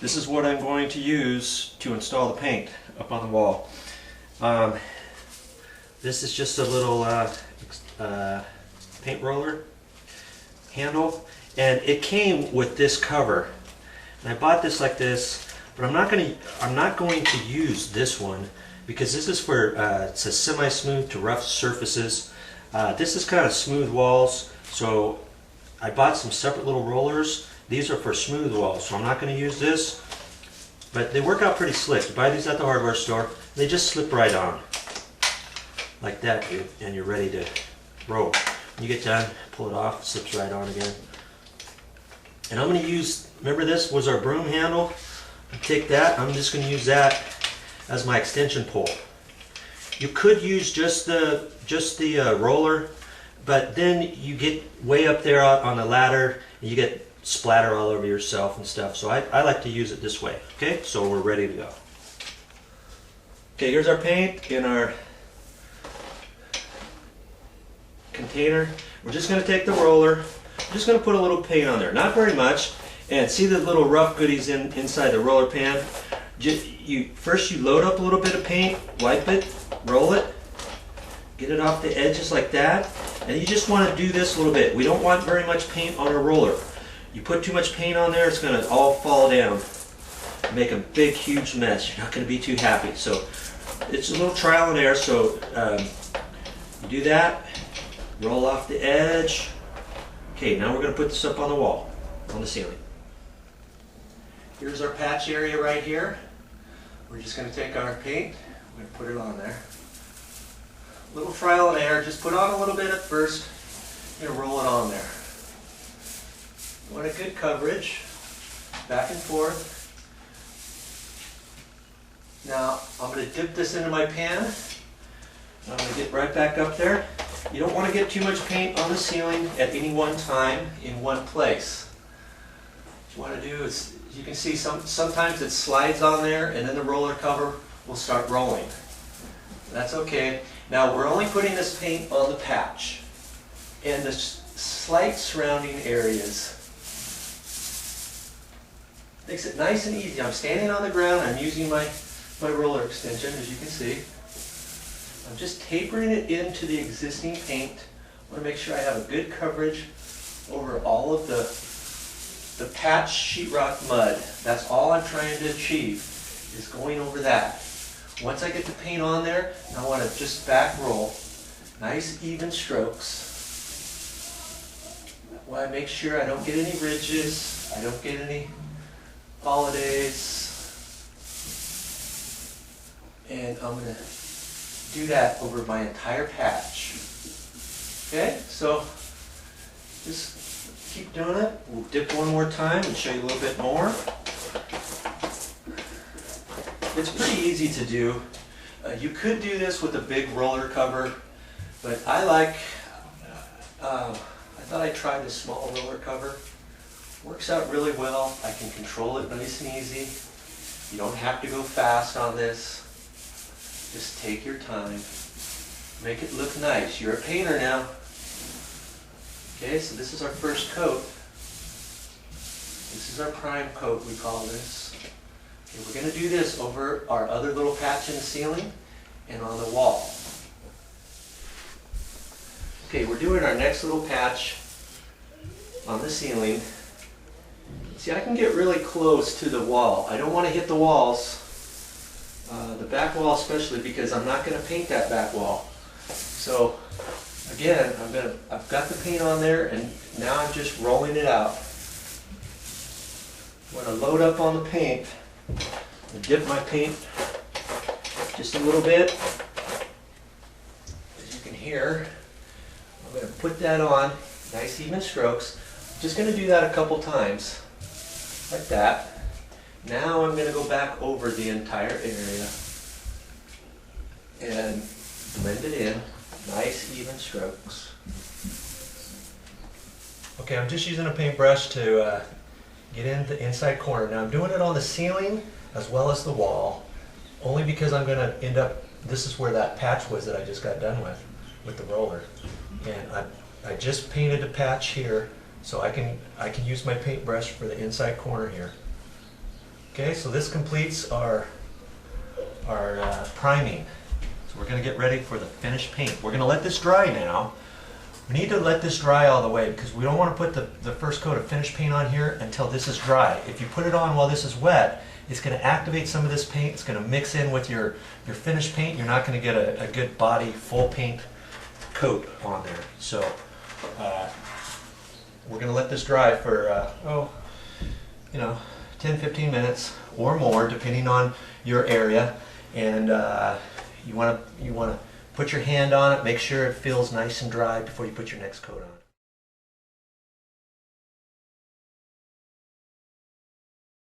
this is what I'm going to use to install the paint up on the wall. This is just a little paint roller handle, and it came with this cover. And I bought this like this, but I'm not going to use this one because this is for it's a semi-smooth to rough surfaces. This is kind of smooth walls, so I bought some separate little rollers. These are for smooth walls, so I'm not going to use this, but they work out pretty slick. You buy these at the hardware store, they just slip right on like that, and you're ready to roll. When you get done, pull it off, it slips right on again. And I'm going to use, remember this was our broom handle? Take that, I'm just going to use that as my extension pole. You could use just the roller, but then you get way up there on the ladder and you get splatter all over yourself and stuff. So I like to use it this way. Okay, so we're ready to go. Okay, here's our paint in our container. We're just going to take the roller, we're just going to put a little paint on there, not very much, and see the little rough goodies inside the roller pan. First you load up a little bit of paint, wipe it, roll it, get it off the edges like that, and you just want to do this a little bit. We don't want very much paint on a roller. You put too much paint on there, it's going to all fall down, make a big huge mess. You're not going to be too happy. So it's a little trial and error. So you do that, roll off the edge. Okay, now we're going to put this up on the wall, on the ceiling. Here's our patch area right here. We're just going to take our paint, we're going to put it on there. A little trial and error, just put on a little bit at first, and roll it on there. You want a good coverage, back and forth. Now I'm going to dip this into my pan. I'm going to get right back up there. You don't want to get too much paint on the ceiling at any one time in one place. What you want to do is, you can see sometimes it slides on there and then the roller cover will start rolling. That's okay. Now we're only putting this paint on the patch and the slight surrounding areas. Makes it nice and easy. I'm standing on the ground, I'm using my roller extension, as you can see. I'm just tapering it into the existing paint. I want to make sure I have a good coverage over all of the patch sheetrock mud. That's all I'm trying to achieve, is going over that. Once I get the paint on there, I want to just back roll. Nice even strokes. I want to make sure I don't get any ridges, I don't get any holidays. And I'm going to do that over my entire patch. Okay, so just keep doing it. We'll dip one more time and show you a little bit more. It's pretty easy to do. You could do this with a big roller cover, but I thought I'd try the small roller cover. Works out really well. I can control it nice and easy. You don't have to go fast on this. Just take your time. Make it look nice. You're a painter now. Okay, so this is our first coat. This is our prime coat, we call this. Okay, we're going to do this over our other little patch in the ceiling and on the wall. Okay, we're doing our next little patch on the ceiling. See, I can get really close to the wall. I don't want to hit the walls, the back wall especially, because I'm not going to paint that back wall. So again, I've got the paint on there, and now I'm just rolling it out. I'm going to load up on the paint and dip my paint just a little bit. As you can hear, I'm going to put that on, nice even strokes. I'm just going to do that a couple times, like that. Now I'm going to go back over the entire area and blend it in. Nice even strokes. Okay, I'm just using a paintbrush to get in the inside corner. Now I'm doing it on the ceiling as well as the wall, only because I'm going to end up, this is where that patch was that I just got done with the roller. And I just painted a patch here, so I can use my paintbrush for the inside corner here. Okay, so this completes our priming. So we're going to get ready for the finished paint. We're going to let this dry now. We need to let this dry all the way because we don't want to put the first coat of finished paint on here until this is dry. If you put it on while this is wet, it's going to activate some of this paint. It's going to mix in with your finished paint. You're not going to get a good body, full paint coat on there. So we're going to let this dry for, 10-15 minutes or more, depending on your area. And you want to put your hand on it, make sure it feels nice and dry before you put your next coat on.